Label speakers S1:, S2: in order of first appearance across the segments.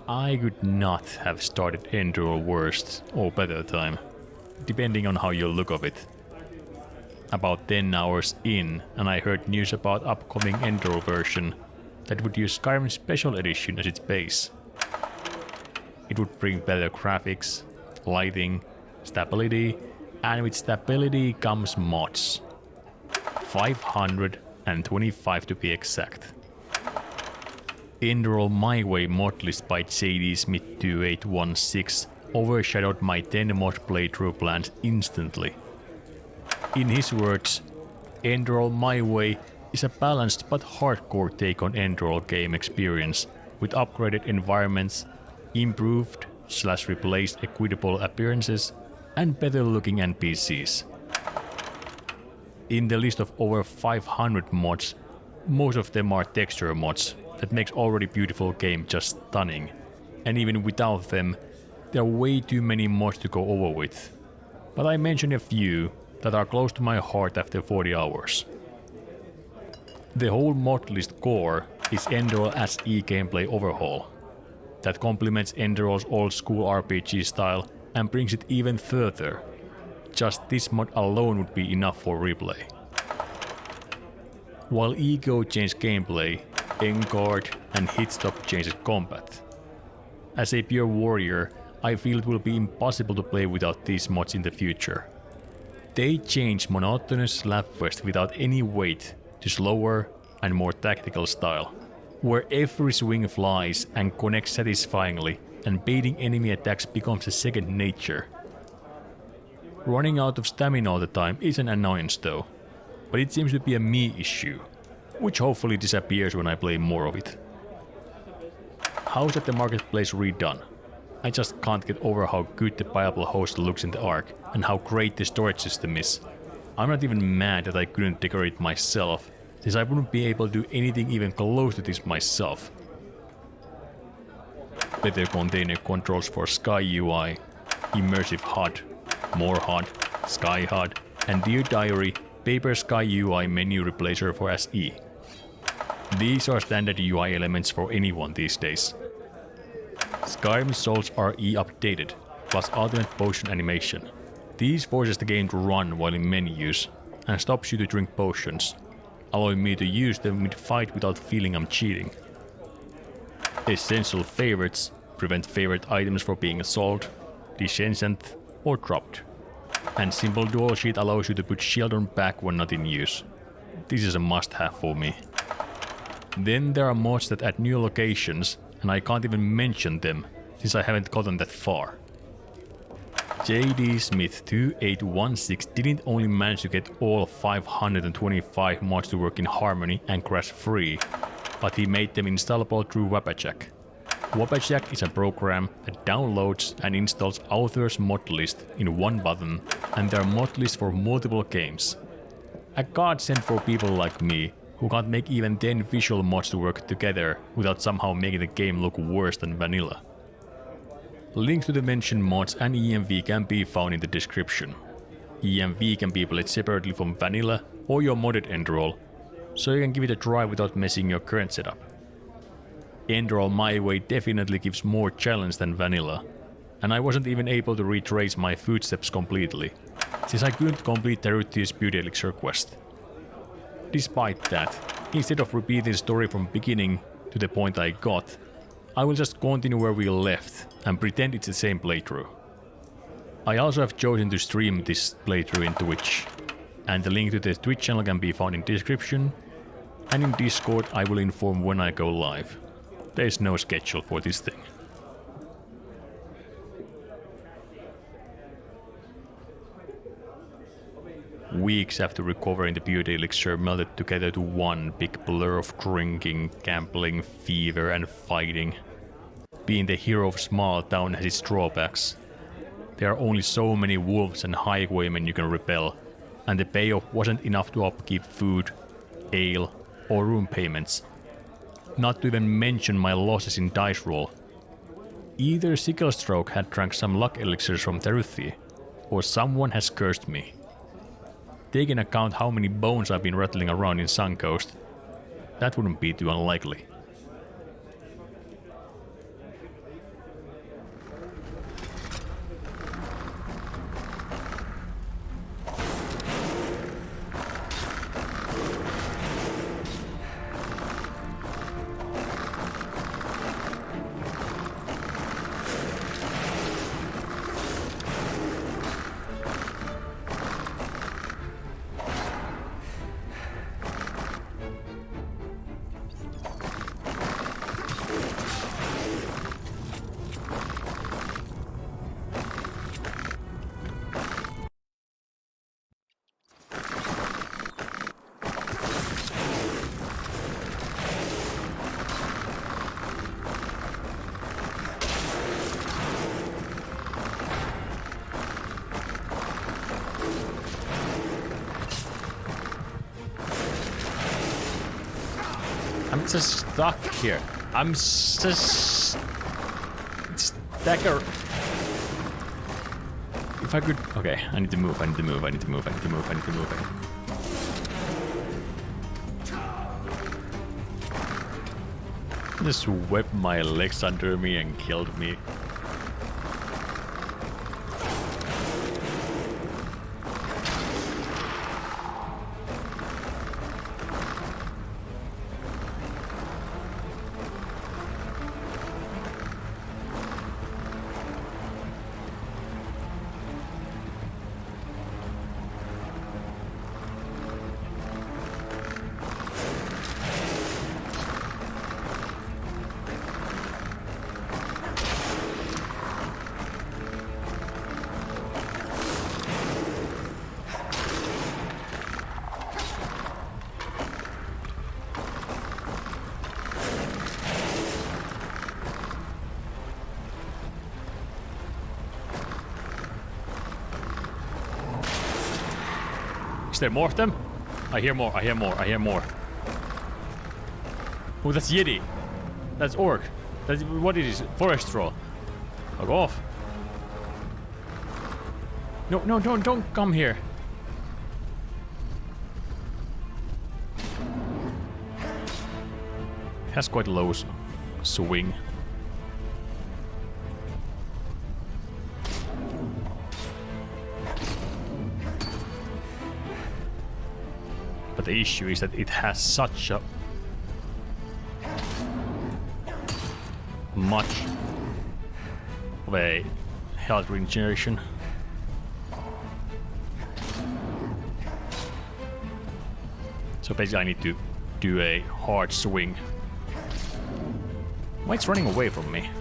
S1: I could not have started Enderal worse or better time, depending on how you look of it. About 10 hours in, and I heard news about upcoming Enderal version that would use Skyrim Special Edition as its base. It would bring better graphics, lighting, stability, and with stability comes mods. 525 to be exact. Enderal My Way mod list by J.D. Smith 2816 overshadowed my 10 mod playthrough plans instantly. In his words, Enderal My Way is a balanced but hardcore take on Enderal game experience with upgraded environments, improved/replaced equitable appearances, and better looking NPCs. In the list of over 500 mods, most of them are texture mods that makes already beautiful game just stunning, and even without them, there are way too many mods to go over with. But I mention a few that are close to my heart after 40 hours. The whole mod list core is Enderal SE gameplay overhaul that complements Enderal's old school RPG style and brings it even further. Just this mod alone would be enough for replay. While Ego changed gameplay, Enguard and Hitstop changed combat. As a pure warrior, I feel it will be impossible to play without these mods in the future. They change monotonous slapfest without any weight to slower and more tactical style, where every swing flies and connects satisfyingly and baiting enemy attacks becomes a second nature. Running out of stamina all the time is an annoyance though, but it seems to be a me issue, which hopefully disappears when I play more of it. How's at the marketplace redone? I just can't get over how good the buyable host looks in the Ark and how great the storage system is. I'm not even mad that I couldn't decorate myself, since I wouldn't be able to do anything even close to this myself. Better container controls for Sky UI, immersive HUD, more HUD, Sky HUD, and Dear Diary Paper Sky UI menu replacer for SE. These are standard UI elements for anyone these days. Skyrim Souls RE updated, plus ultimate potion animation. These forces the game to run while in menus, and stops you to drink potions, allowing me to use them mid-fight without feeling I'm cheating. Essential favorites prevent favorite items from being sold, disenchanted, or dropped. And simple dual sheet allows you to put shield on back when not in use. This is a must-have for me. Then there are mods that add new locations, and I can't even mention them, since I haven't gotten that far. J.D. Smith 2816 didn't only manage to get all 525 mods to work in harmony and crash free, but he made them installable through Wappajack. Wappajack is a program that downloads and installs author's mod list in one button, and there are mod lists for multiple games. A godsend for people like me, who can't make even 10 visual mods to work together without somehow making the game look worse than vanilla. Links to the mentioned mods and EMV can be found in the description. EMV can be played separately from vanilla or your modded Enderal, so you can give it a try without messing your current setup. Enderal My Way definitely gives more challenge than vanilla, and I wasn't even able to retrace my footsteps completely, since I couldn't complete Taruthi's Beauty Elixir quest. Despite that, instead of repeating the story from beginning to the point I got, I will just continue where we left and pretend it's the same playthrough. I also have chosen to stream this playthrough in Twitch, and the link to the Twitch channel can be found in the description, and in Discord I will inform when I go live. There is no schedule for this thing. Weeks after recovering the beauty elixir melted together to one big blur of drinking, gambling, fever and fighting. Being the hero of small town has its drawbacks. There are only so many wolves and highwaymen you can repel, and the payoff wasn't enough to upkeep food, ale or room payments. Not to even mention my losses in dice roll. Either Sicklestroke had drank some luck elixirs from Taruthi, or someone has cursed me. Taking account how many bones I've been rattling around in Suncoast, that wouldn't be too unlikely. just stuck here. I'm just stagger. If I could, okay, I need to move. I need to move. I need to move. I need to move. I need to move. Just whipped my legs under me and killed me. Is there more of them? I hear more, I hear more, I hear more. Oh, that's Yeti. That's Orc. That's what it is. Forest troll. Fuck off. No, no, don't come here. It has quite a low swing. But the issue is that it has such a much of a health regeneration. So basically I need to do a hard swing. Why it's running away from me?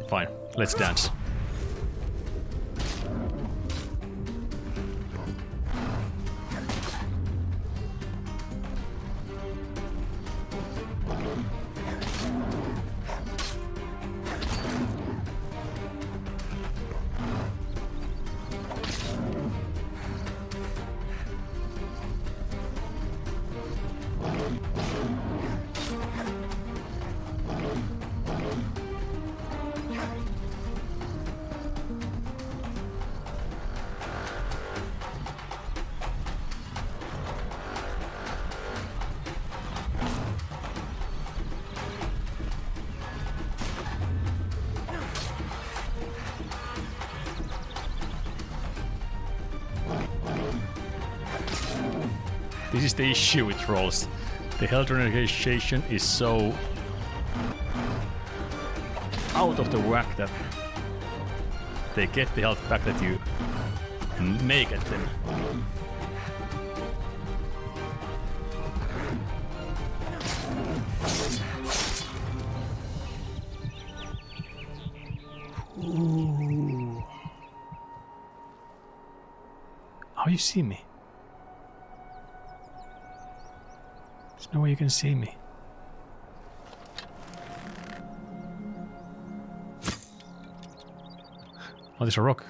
S1: Fine, let's dance. This is the issue with trolls. The health regeneration is so out of the whack that they get the health back that you make at them. Ooh. How you see me? There's no way you can see me. Oh, there's a rock.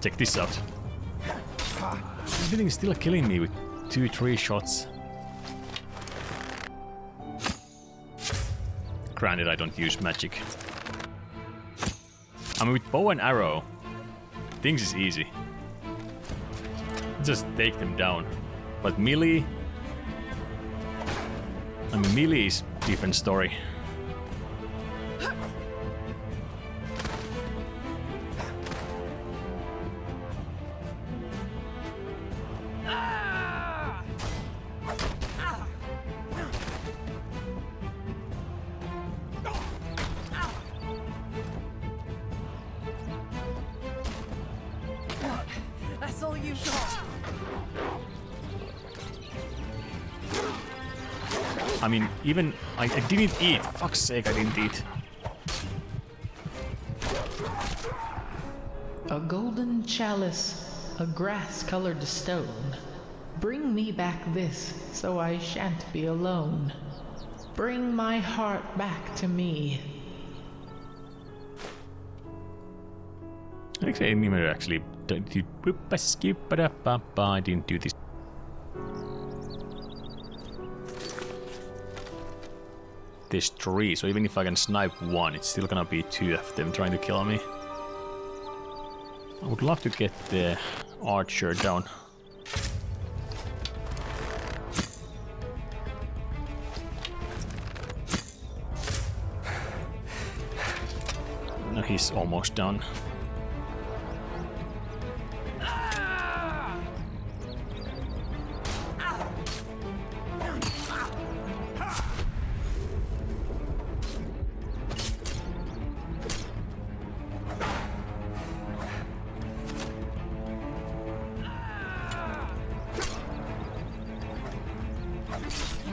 S1: Check this out. Everything's still killing me with 2-3 shots. Granted, I don't use magic. I mean, with bow and arrow, things is easy. Just take them down. But melee... I mean, melee is a different story.
S2: That's all you got.
S1: I mean, even... I didn't eat. Fuck's sake, I didn't eat.
S3: A golden chalice, a grass-colored stone. Bring me back this, so I shan't be alone. Bring my heart back to me.
S1: I think I actually I didn't do this. There's 3, so even if I can snipe 1, it's still gonna be 2 of them trying to kill me. I would love to get the archer down. No, he's almost done.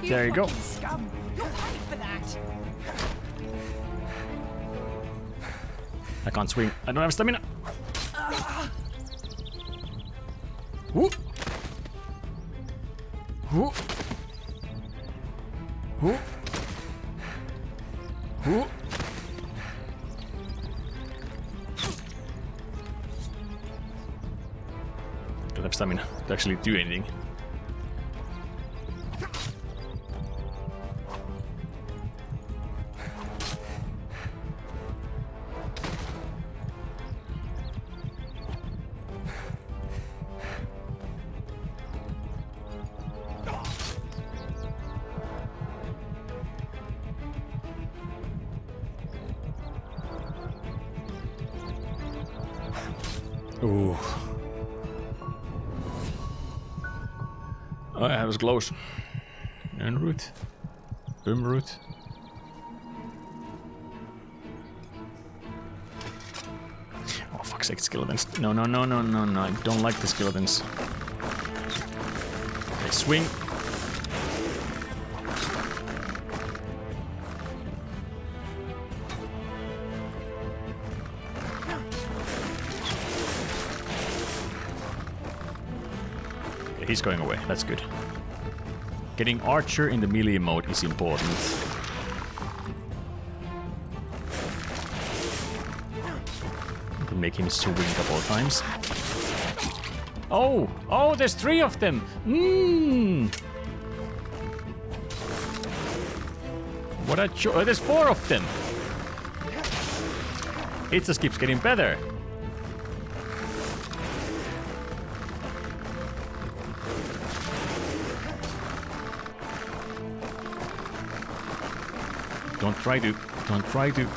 S1: There you go.
S2: Scum. You'll pay for that.
S1: I can't swing. I don't have stamina. Woo. Woo. Woo. Woo. Don't have stamina to actually do anything. Ooh. Oh, that was close. En route. Route. Oh, fuck's sake, skeletons. No, no, no, no, no, no. I don't like the skeletons. Okay, swing. He's going away, that's good. Getting Archer in the melee mode is important. To make him swing a couple of times. Oh! Oh, there's 3 of them! Mmm! What a there's 4 of them! It just keeps getting better. Don't try to.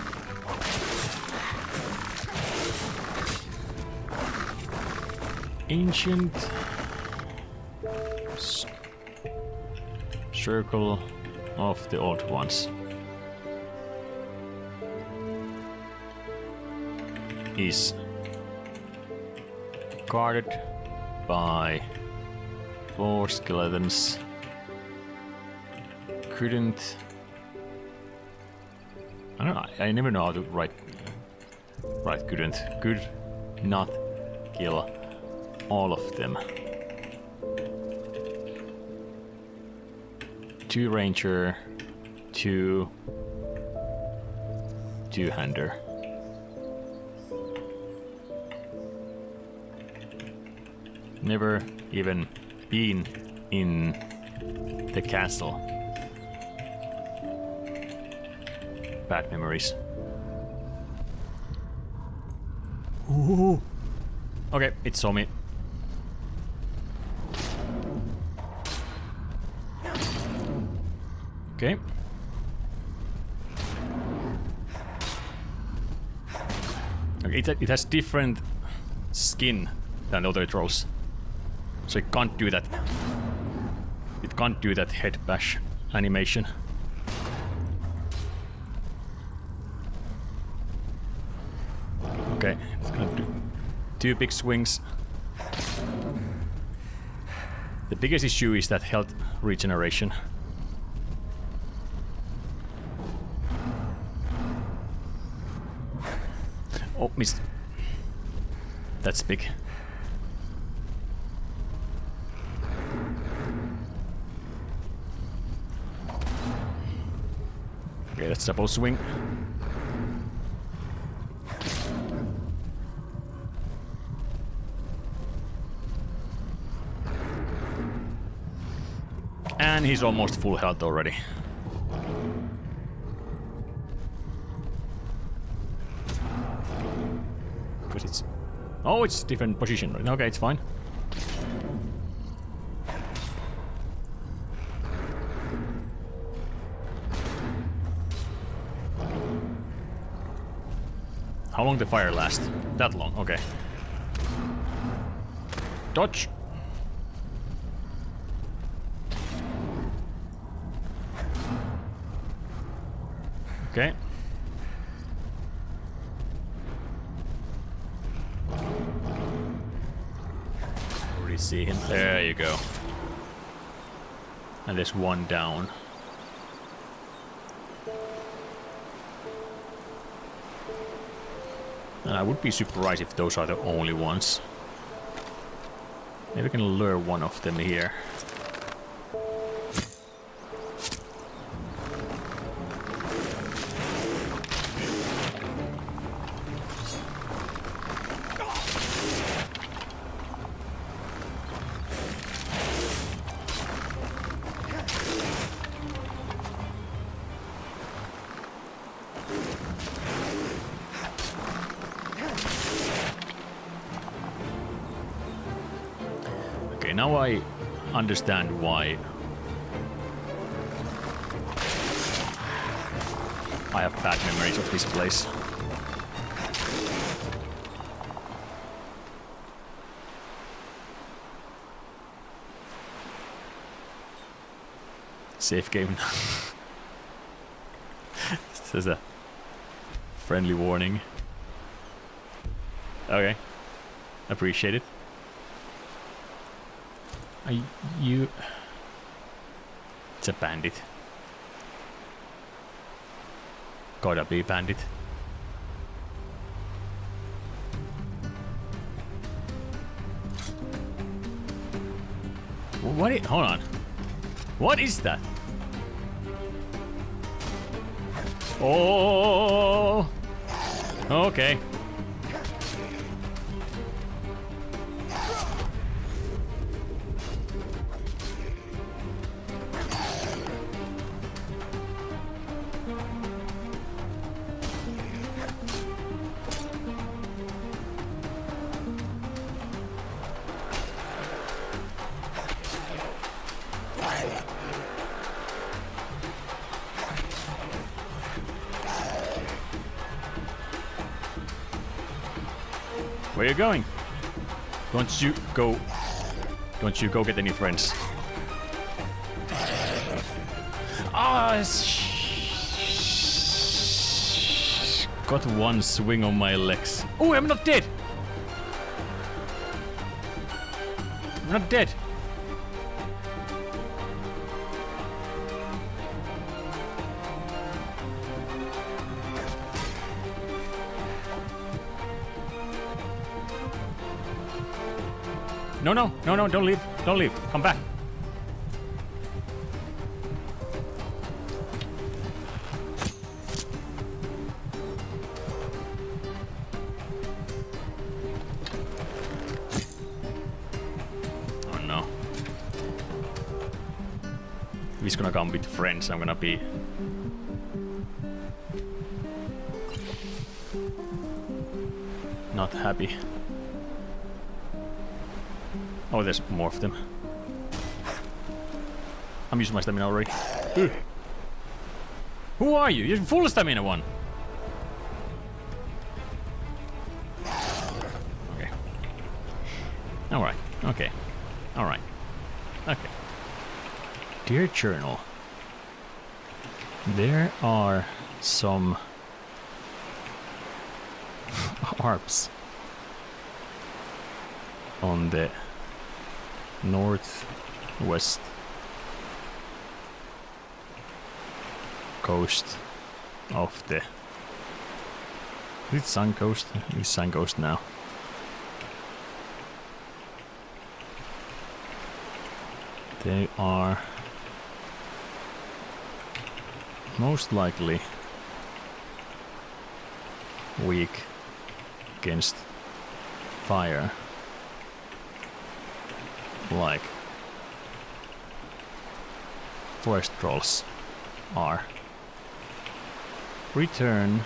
S1: Ancient. circle of the old ones is guarded by 4 skeletons. Couldn't... I don't know, I never know how to write couldn't. Could not kill all of them. 2 ranger, 2 two-hander. Never even been in the castle. Bad memories. Ooh. Okay, it saw me. Okay. Okay, it has different skin than the other trolls. So it can't do that. It can't do that head bash animation. Okay, it's gonna do 2 big swings. The biggest issue is that health regeneration. Oh, missed. That's big. Okay, that's double swing. And he's almost full health already. Because it's... Oh, it's different position. Right? Okay, it's fine. How long the fire last? That long, okay. Dodge! Okay. Already see him. There you go. And there's 1 down. And I would be surprised if those are the only ones. Maybe we can lure one of them here. Now I understand why I have bad memories of this place. Safe game. This is a friendly warning. Okay. Appreciate it. You... It's a bandit. Gotta be bandit. What? Hold on. What is that? Oh. Okay. Where are you going? Don't you go get any friends. Got one swing on my legs. Oh, I'm not dead! I'm not dead. No, no, no, no, don't leave. Don't leave. Come back. Oh no. If he's gonna come with friends, I'm gonna be... not happy. Oh, there's more of them. I'm using my stamina already. Ugh. Who are you? You're full stamina one. Okay. Alright. Okay. Alright. Okay. Dear Journal. There are some harps on the northwest coast of the... Is it Sun Coast? It's Sun Coast now. They are most likely weak against fire. Like forest trolls are. Return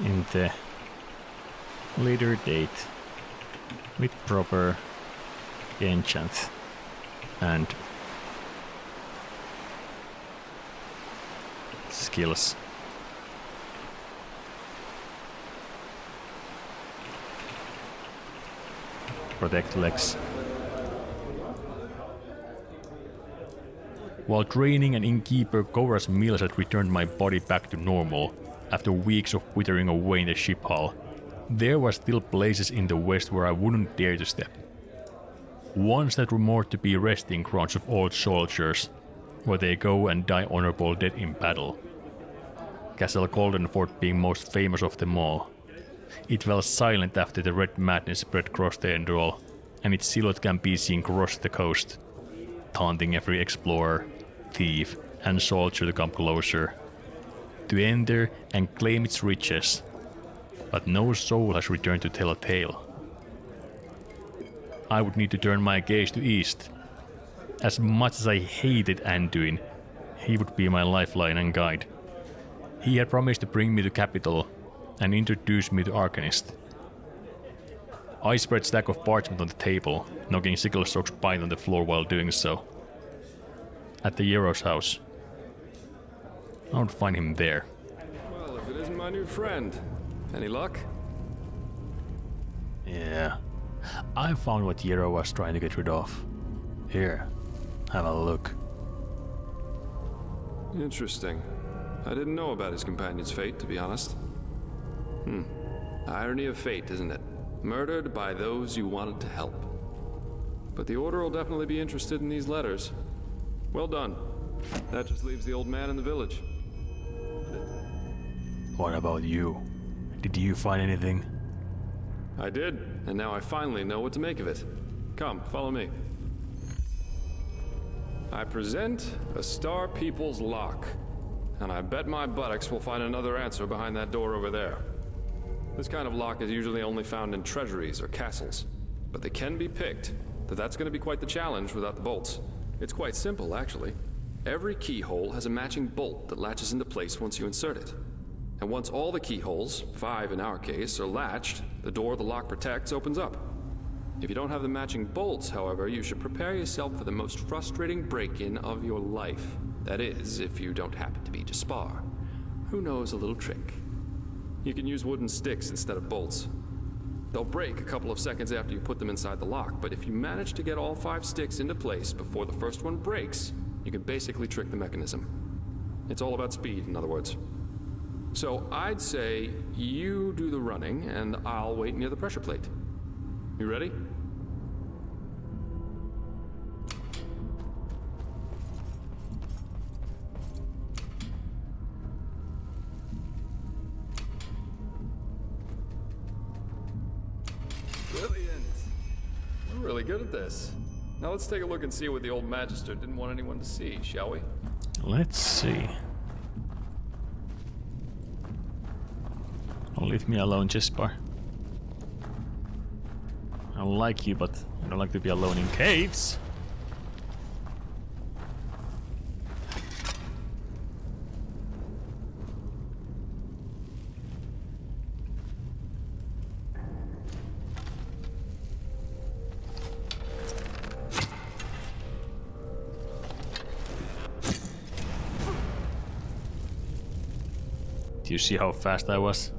S1: in the later date with proper enchant and skills. Protect legs. While training an innkeeper, Gora's meals had returned my body back to normal after weeks of withering away in the ship hull. There were still places in the west where I wouldn't dare to step. Ones that were more to be resting grounds of old soldiers, where they go and die honorable death in battle. Castle Goldenford being most famous of them all. It fell silent after the red madness spread across the Enderal, and its silhouette can be seen across the coast, taunting every explorer, thief, and soldier to come closer, to enter and claim its riches. But no soul has returned to tell a tale. I would need to turn my gaze to east. As much as I hated Anduin, he would be my lifeline and guide. He had promised to bring me to capital and introduce me to Arcanist. I spread stack of parchment on the table, knocking Sicklestock's pint on the floor while doing so. At the Hero's house. I would find him there.
S4: Well, if it isn't my new friend. Any luck?
S1: Yeah. I found what Hero was trying to get rid of. Here, have a look.
S4: Interesting. I didn't know about his companion's fate, to be honest. Irony of fate, isn't it? Murdered by those you wanted to help. But the Order will definitely be interested in these letters. Well done. That just leaves the old man in the village.
S1: What about you? Did you find anything?
S4: I did, and now I finally know what to make of it. Come, follow me. I present a Star People's lock, and I bet my buttocks we'll find another answer behind that door over there. This kind of lock is usually only found in treasuries or castles, but they can be picked, though that's going to be quite the challenge without the bolts. It's quite simple, actually. Every keyhole has a matching bolt that latches into place once you insert it. And once all the keyholes, 5 in our case, are latched, the door the lock protects opens up. If you don't have the matching bolts, however, you should prepare yourself for the most frustrating break-in of your life. That is, if you don't happen to be Jaspar, who knows a little trick. You can use wooden sticks instead of bolts. They'll break a couple of seconds after you put them inside the lock, but if you manage to get all 5 sticks into place before the first one breaks, you can basically trick the mechanism. It's all about speed, in other words. So I'd say you do the running, and I'll wait near the pressure plate. You ready? Brilliant. We're really good at this. Now let's take a look and see what the old Magister didn't want anyone to see, shall we?
S1: Let's see. Oh, leave me alone, Jesper. I like you, but I don't like to be alone in caves. Do you see how fast I was?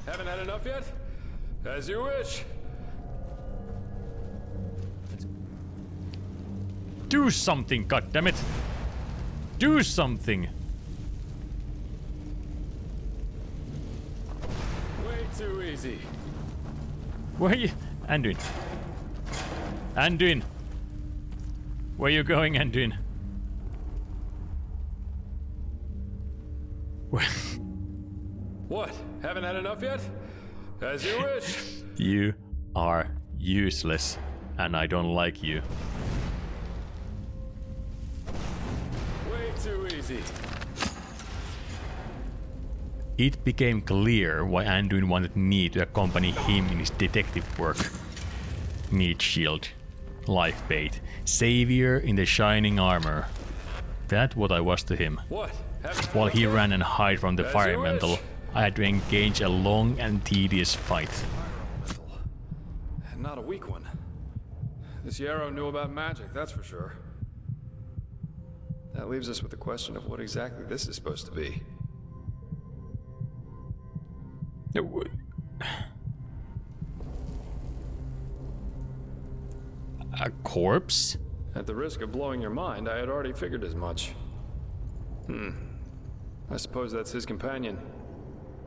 S4: Haven't had enough yet? As you wish.
S1: Do something, goddammit! Do something!
S4: Way too easy.
S1: Where are you? Anduin. Anduin! Where are you going, Anduin? Where?
S4: What? Haven't had enough yet? As you wish.
S1: You are useless, and I don't like you.
S4: Way too easy.
S1: It became clear why Anduin wanted me to accompany him in his detective work. Meat shield, life bait, savior in the shining armor. That's what I was to him.
S4: What?
S1: While he ran and hid from the
S4: As
S1: fire
S4: you wish.
S1: mantle, I had to engage a long and tedious fight.
S4: Not a weak one. This Yarrow knew about magic, that's for sure. That leaves us with the question of what exactly this is supposed to be.
S1: A corpse?
S4: At the risk of blowing your mind, I had already figured as much. I suppose that's his companion.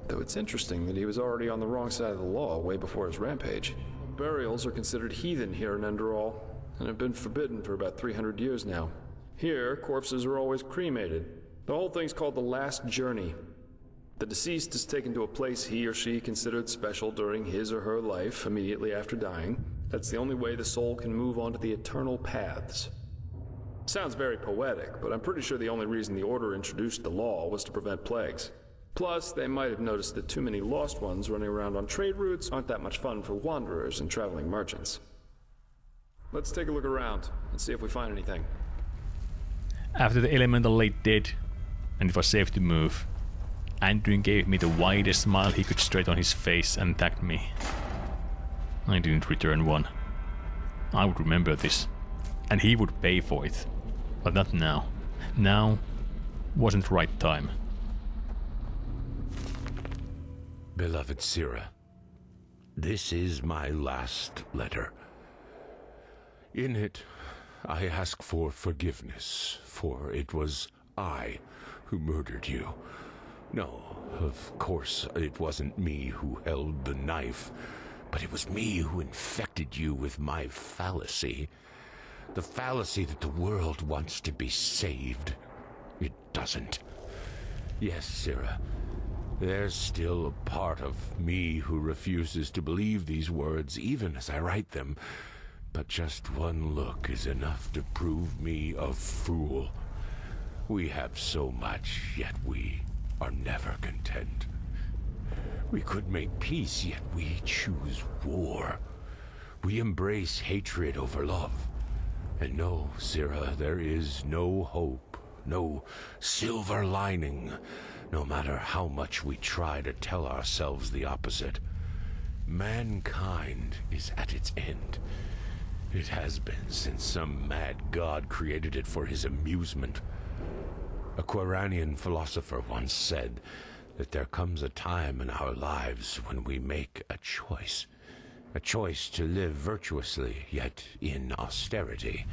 S4: Though it's interesting that he was already on the wrong side of the law way before his rampage. Burials are considered heathen here in Enderal, and have been forbidden for about 300 years now. Here, corpses are always cremated. The whole thing's called the Last Journey. The deceased is taken to a place he or she considered special during his or her life immediately after dying. That's the only way the soul can move on to the eternal paths. Sounds very poetic, but I'm pretty sure the only reason the Order introduced the law was to prevent plagues. Plus, they might have noticed that too many lost ones running around on trade routes aren't that much fun for wanderers and traveling merchants. Let's take a look around and see if we find anything.
S1: After the elemental lay dead, and it was safe to move, Anduin gave me the widest smile he could straight on his face and thanked me. I didn't return one. I would remember this, and he would pay for it. But not now. Now wasn't the right time.
S5: Beloved Sira, this is my last letter. In it, I ask for forgiveness, for it was I who murdered you. No, of course, it wasn't me who held the knife, but it was me who infected you with my fallacy. The fallacy that the world wants to be saved. It doesn't. Yes, Sira, there's still a part of me who refuses to believe these words even as I write them. But just one look is enough to prove me a fool. We have so much, yet we are never content. We could make peace, yet we choose war. We embrace hatred over love. And no, Sira, there is no hope, no silver lining, no matter how much we try to tell ourselves the opposite. Mankind is at its end. It has been since some mad god created it for his amusement. A Quranian philosopher once said that there comes a time in our lives when we make a choice. A choice to live virtuously, yet in austerity,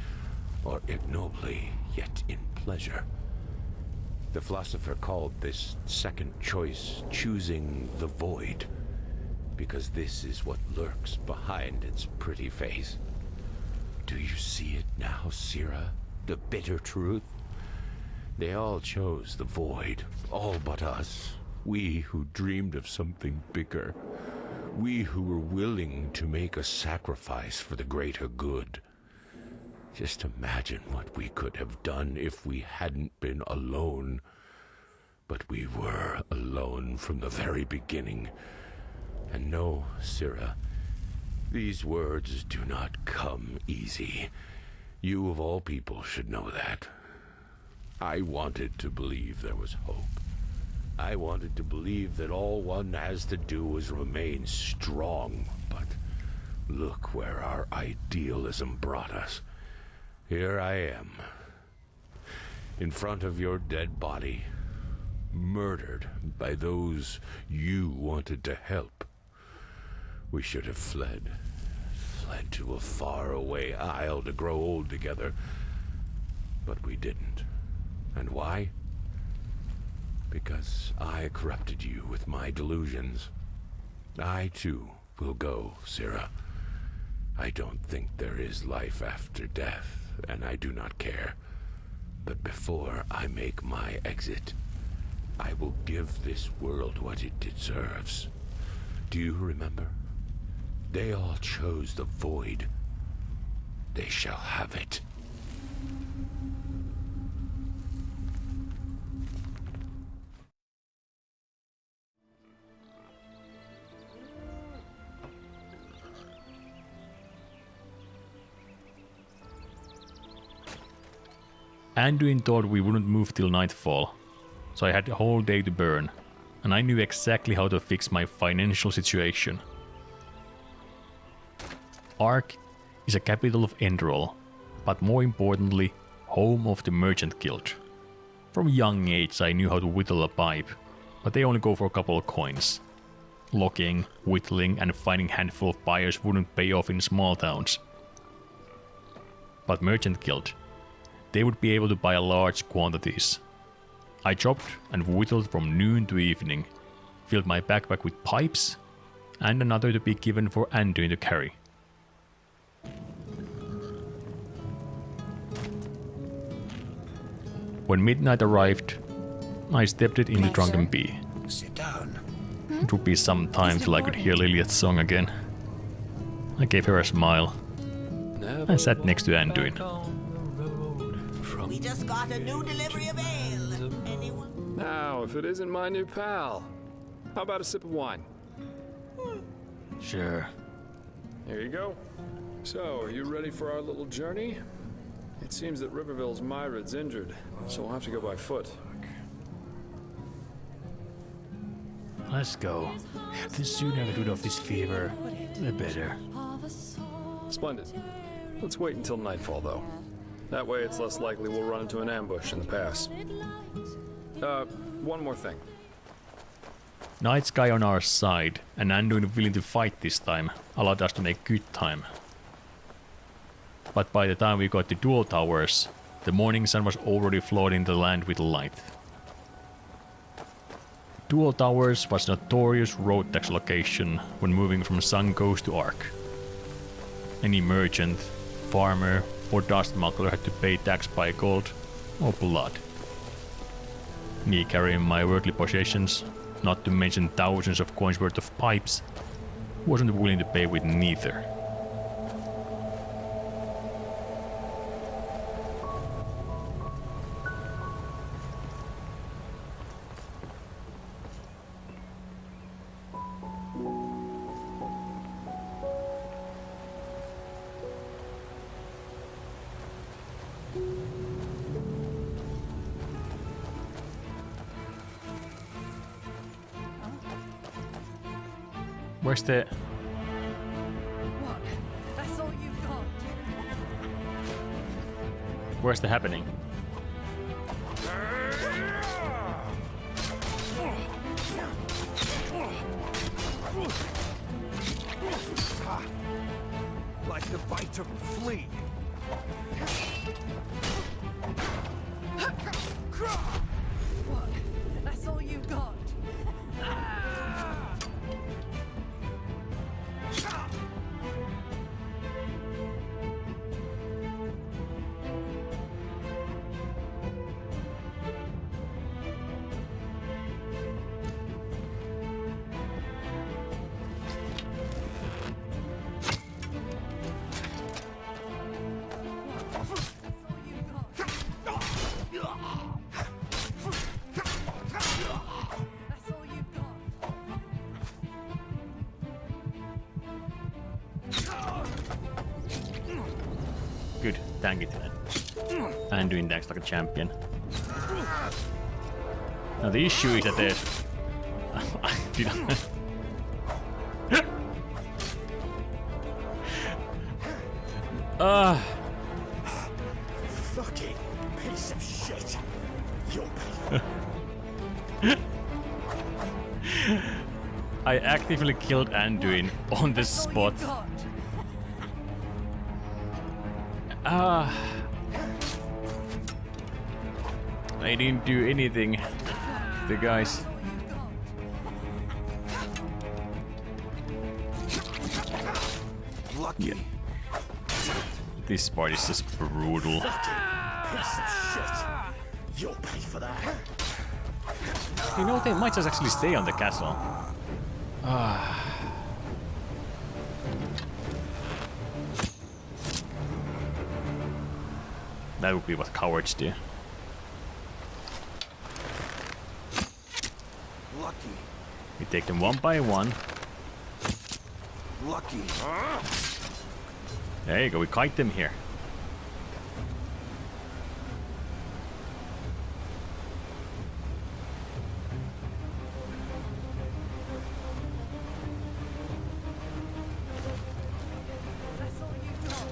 S5: or ignobly, yet in pleasure. The philosopher called this second choice choosing the void, because this is what lurks behind its pretty face. Do you see it now, Sira? The bitter truth? They all chose the void, all but us. We who dreamed of something bigger. We who were willing to make a sacrifice for the greater good. Just imagine what we could have done if we hadn't been alone. But we were alone from the very beginning. And no, Sira, these words do not come easy. You of all people should know that. I wanted to believe there was hope. I wanted to believe that all one has to do is remain strong, but look where our idealism brought us. Here I am, in front of your dead body, murdered by those you wanted to help. We should have fled to a faraway isle to grow old together, but we didn't. And why? Because I corrupted you with my delusions. I, too, will go, Sira. I don't think there is life after death, and I do not care. But before I make my exit, I will give this world what it deserves. Do you remember? They all chose the void. They shall have it.
S1: Anduin thought we wouldn't move till nightfall, so I had a whole day to burn, and I knew exactly how to fix my financial situation. Ark is a capital of Enderal, but more importantly, home of the Merchant Guild. From a young age I knew how to whittle a pipe, but they only go for a couple of coins. Locking, whittling and finding a handful of buyers wouldn't pay off in small towns. But Merchant Guild, they would be able to buy large quantities. I chopped and whittled from noon to evening, filled my backpack with pipes, and another to be given for Anduin to carry. When midnight arrived, I stepped it in the drunken bee.
S6: Sit down.
S1: It would be some time till I could hear Lilia's song again. I gave her a smile. I sat next to Anduin.
S6: We just got a new delivery of ale. Anyone?
S4: Now, if it isn't my new pal, how about a sip of wine?
S1: Sure.
S4: Here you go. So, are you ready for our little journey? It seems that Riverville's Myrad's injured, so we'll have to go by foot.
S1: Let's go. The sooner I get rid of this fever, the better.
S4: Splendid. Let's wait until nightfall, though. That way it's less likely we'll run into an ambush in the pass. One more thing.
S1: Night Sky on our side, and Anduin willing to fight this time, allowed us to make good time. But by the time we got to Dual Towers, the morning sun was already flooding the land with light. Dual Towers was a notorious road tax location when moving from Sun Coast to Ark. Any merchant, farmer, or dust smuggler had to pay tax by gold or blood. Me carrying my worldly possessions, not to mention thousands of coins worth of pipes, wasn't willing to pay with neither. Where's the...
S2: What? That's all you've got?
S1: Where's the happening?
S7: the biter flee.
S2: What? That's all you got? That's all you got?
S1: Good, tank it. And doing tanks like a champion. Now the issue is that there's...
S7: Fucking piece of shit. You'll
S1: I actively killed Anduin on the
S2: That's all
S1: spot.
S2: you got?
S1: I didn't do anything. The guys...
S7: lucky.
S1: Yeah. This part is just brutal.
S7: Piece of shit. You'll pay for that.
S1: You know, they might just actually stay on the castle. That would be what cowards do.
S7: Lucky.
S1: We take them one by one.
S7: Lucky.
S1: There you go, we kite them here.
S2: That's all you got?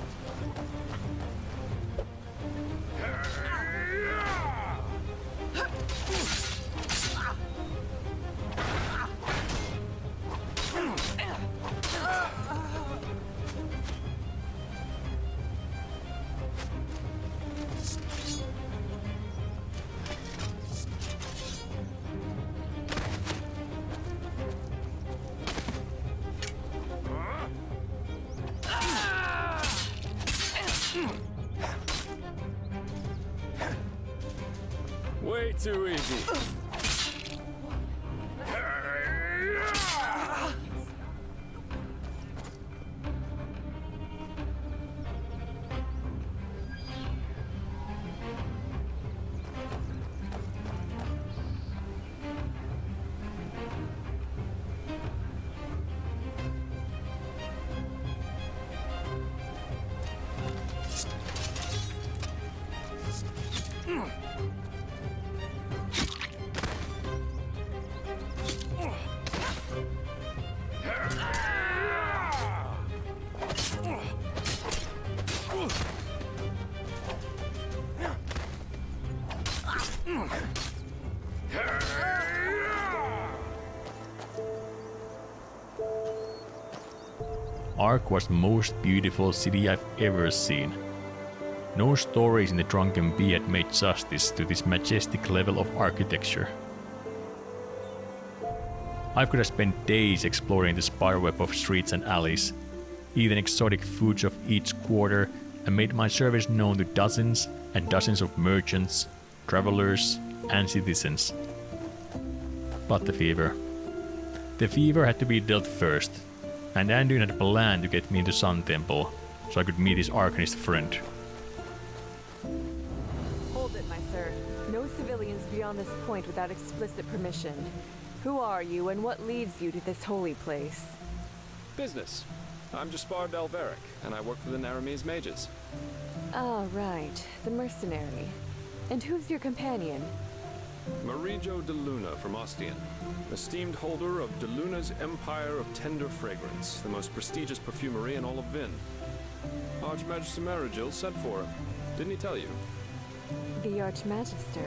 S4: Way too easy.
S1: Ark was the most beautiful city I've ever seen. No stories in the Drunken Bee had made justice to this majestic level of architecture. I could have spent days exploring the spiderweb of streets and alleys, eaten exotic foods of each quarter, and made my service known to dozens and dozens of merchants, travelers, and citizens. But the fever. The fever had to be dealt first, and Anduin had a plan to get me into Sun Temple, so I could meet his Arcanist friend.
S8: Hold it, my sir. No civilians beyond this point without explicit permission. Who are you, and what leads you to this holy place?
S4: Business. I'm Jaspar Delveric, and I work for the Naramese mages.
S8: Ah, right. The mercenary. And who's your companion?
S4: Marijo de Luna from Ostian, esteemed holder of de Luna's Empire of Tender Fragrance, the most prestigious perfumery in all of Vin. Archmagister Marigil sent for him. Didn't he tell you?
S8: The Archmagister.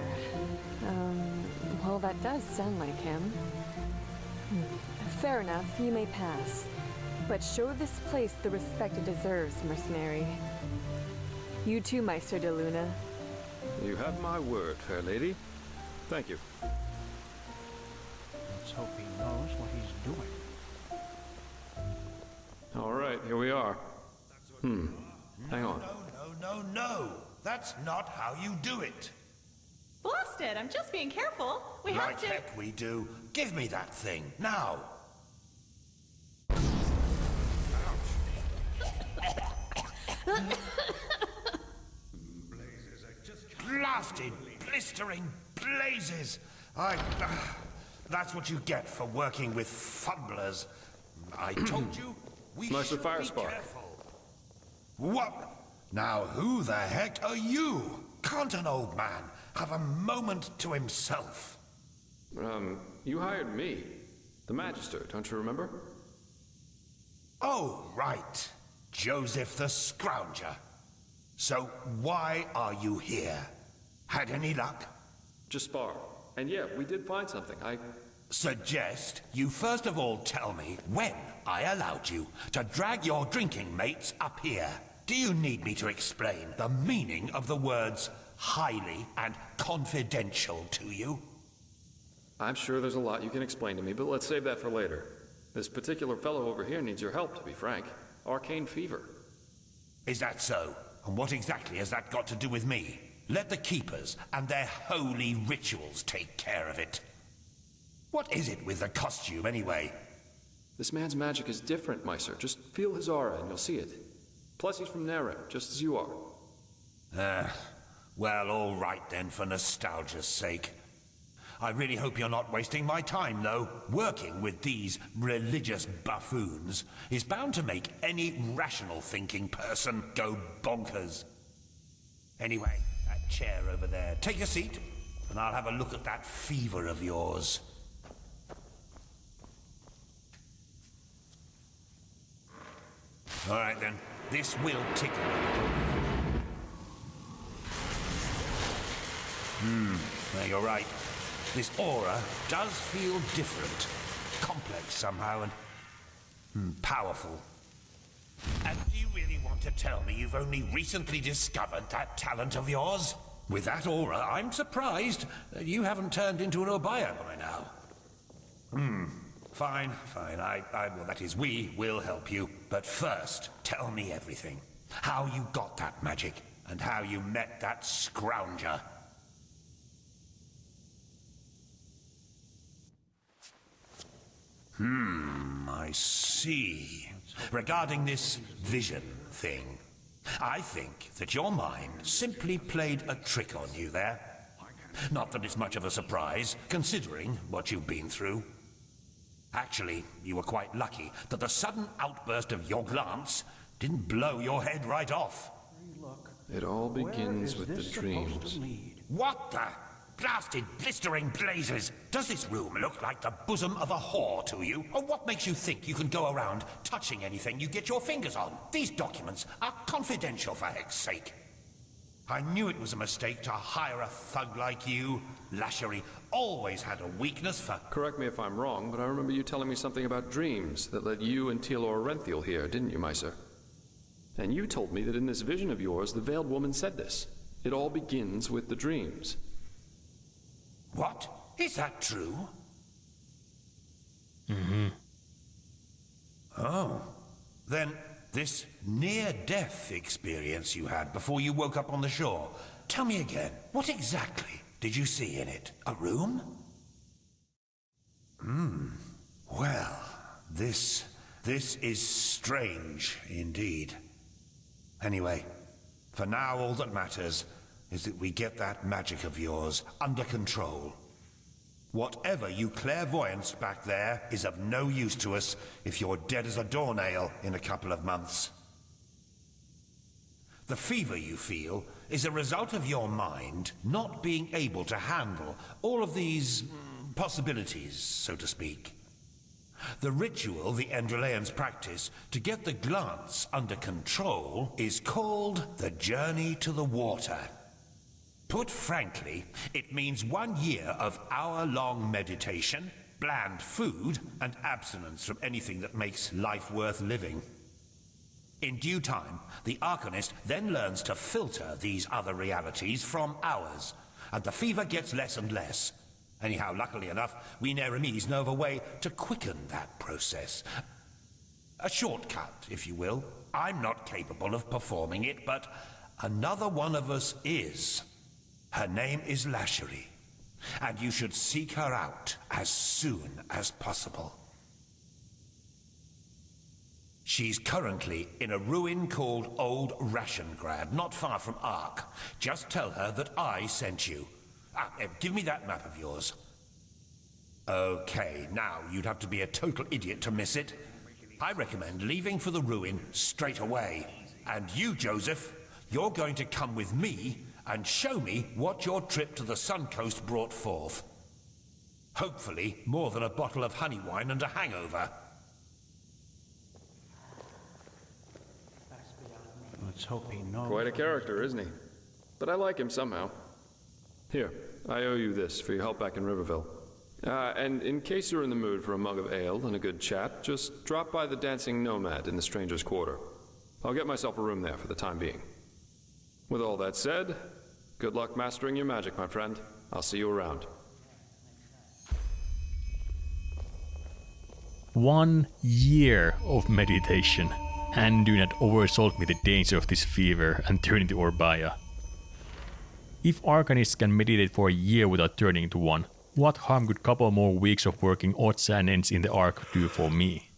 S8: Well, that does sound like him. Fair enough, you may pass. But show this place the respect it deserves, mercenary. You too, Meister de Luna.
S4: You have my word, fair lady. Thank you.
S7: Let's hope he knows what he's doing.
S4: All right, here we are. Hang on.
S9: No. That's not how you do it.
S2: Blast it! I'm just being careful. We have
S9: Like
S2: to.
S9: heck we do. Give me that thing, now. Blasted, blistering blazes! That's what you get for working with fumblers. I told you, we
S4: Meister
S9: should be
S4: Firespark.
S9: careful. What? Now who the heck are you? Can't an old man have a moment to himself?
S4: You hired me. The Magister, don't you remember?
S9: Oh, right. Joseph the Scrounger. So why are you here? Had any luck?
S4: Just spar. And yeah, we did find something.
S9: Suggest you first of all tell me when I allowed you to drag your drinking mates up here. Do you need me to explain the meaning of the words highly and confidential to you?
S4: I'm sure there's a lot you can explain to me, but let's save that for later. This particular fellow over here needs your help, to be frank. Arcane fever.
S9: Is that so? And what exactly has that got to do with me? Let the Keepers and their holy rituals take care of it. What is it with the costume, anyway?
S4: This man's magic is different, Meister. Just feel his aura and you'll see it. Plus he's from Nerem, just as you are.
S9: Well, all right then, for nostalgia's sake. I really hope you're not wasting my time, though. Working with these religious buffoons is bound to make any rational thinking person go bonkers. Anyway, that chair over there. Take a seat, and I'll have a look at that fever of yours. All right then, this will tickle a little. You're right. This aura does feel different. Complex somehow and powerful. And do you really want to tell me you've only recently discovered that talent of yours? With that aura, I'm surprised that you haven't turned into an Obaya by now. Fine. Well, that is, we will help you. But first, tell me everything. How you got that magic, and how you met that Scrounger. I see. Regarding this vision thing, I think that your mind simply played a trick on you there. Not that it's much of a surprise, considering what you've been through. Actually, you were quite lucky that the sudden outburst of your glance didn't blow your head right off.
S4: It all begins with the dreams.
S9: What the blasted blistering blazes? Does this room look like the bosom of a whore to you? Or what makes you think you can go around touching anything you get your fingers on? These documents are confidential, for heck's sake. I knew it was a mistake to hire a thug like you. Lashery always had a weakness for...
S4: Correct me if I'm wrong, but I remember you telling me something about dreams that led you and Tealor Renthiel here, didn't you, Meister? And you told me that in this vision of yours, the Veiled Woman said this. It all begins with the dreams.
S9: What? Is that true? Oh. Then this near-death experience you had before you woke up on the shore. Tell me again, what exactly did you see in it? A room? Well, this is strange indeed. Anyway, for now all that matters is that we get that magic of yours under control. Whatever you clairvoyanced back there is of no use to us if you're dead as a doornail in a couple of months. The fever you feel is a result of your mind not being able to handle all of these possibilities, so to speak. The ritual the Enderleans practice to get the glance under control is called the Journey to the Water. Put frankly, it means 1 year of hour-long meditation, bland food, and abstinence from anything that makes life worth living. In due time, the Arcanist then learns to filter these other realities from ours, and the fever gets less and less. Anyhow, luckily enough, we Neremes know of a way to quicken that process. A shortcut, if you will. I'm not capable of performing it, but another one of us is. Her name is Lashery, and you should seek her out as soon as possible. She's currently in a ruin called Old Rashengrad, not far from Ark. Just tell her that I sent you. Give me that map of yours. Okay, now you'd have to be a total idiot to miss it. I recommend leaving for the ruin straight away. And you, Joseph, you're going to come with me and show me what your trip to the Sun Coast brought forth. Hopefully, more than a bottle of honey wine and a hangover.
S10: Let's hope he knows.
S4: Quite a character, isn't he? But I like him somehow. Here, I owe you this for your help back in Riverville. And in case you're in the mood for a mug of ale and a good chat, just drop by the Dancing Nomad in the Stranger's Quarter. I'll get myself a room there for the time being. With all that said, good luck mastering your magic, my friend. I'll see you around.
S1: 1 year of meditation. And do not oversalt me the danger of this fever and turn into Orbaya. If Arcanists can meditate for a year without turning into one, what harm could couple more weeks of working odds and ends in the Ark do for me?